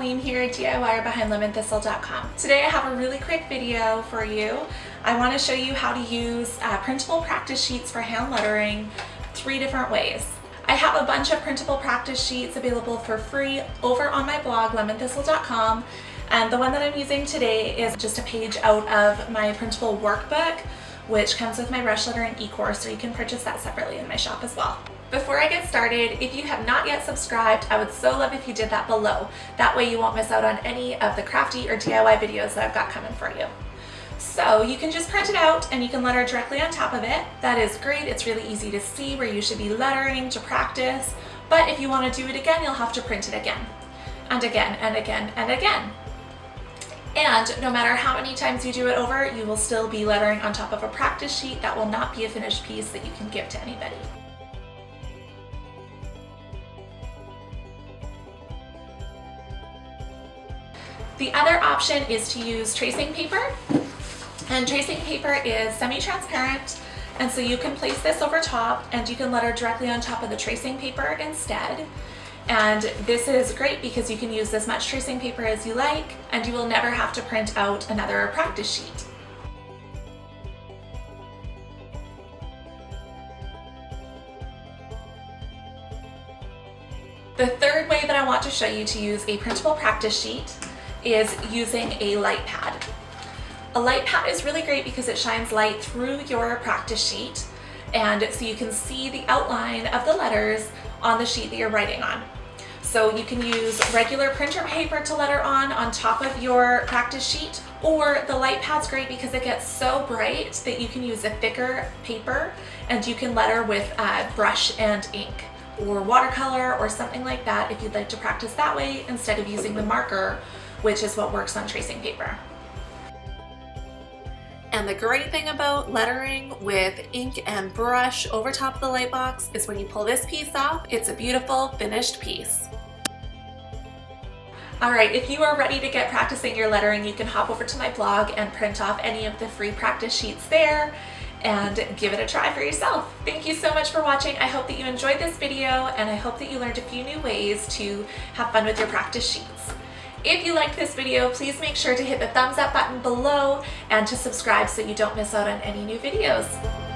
Colleen here, DIYer behind lemon-thistle.com. Today I have a really quick video for you. I want to show you how to use printable practice sheets for hand lettering 3 different ways. I have a bunch of printable practice sheets available for free over on my blog, lemon-thistle.com, and the one that I'm using today is just a page out of my printable workbook, which comes with my brush lettering e-course, so you can purchase that separately in my shop as well. Before I get started, if you have not yet subscribed, I would so love if you did that below. That way you won't miss out on any of the crafty or DIY videos that I've got coming for you. So you can just print it out and you can letter directly on top of it. That is great. It's really easy to see where you should be lettering to practice. But if you want to do it again, you'll have to print it again and again and again and again. And no matter how many times you do it over, you will still be lettering on top of a practice sheet. That will not be a finished piece that you can give to anybody. The other option is to use tracing paper, and tracing paper is semi-transparent, and so you can place this over top and you can letter directly on top of the tracing paper instead. And this is great because you can use as much tracing paper as you like and you will never have to print out another practice sheet. The third way that I want to show you to use a printable practice sheet is using a light pad. A light pad is really great because it shines light through your practice sheet, and so you can see the outline of the letters on the sheet that you're writing on. So you can use regular printer paper to letter on top of your practice sheet, or the light pad's great because it gets so bright that you can use a thicker paper and you can letter with brush and ink or watercolor or something like that if you'd like to practice that way instead of using the marker, which is what works on tracing paper. And the great thing about lettering with ink and brush over top of the light box is when you pull this piece off, it's a beautiful finished piece. All right, if you are ready to get practicing your lettering, you can hop over to my blog and print off any of the free practice sheets there and give it a try for yourself. Thank you so much for watching. I hope that you enjoyed this video and I hope that you learned a few new ways to have fun with your practice sheets. If you liked this video, please make sure to hit the thumbs up button below and to subscribe so you don't miss out on any new videos.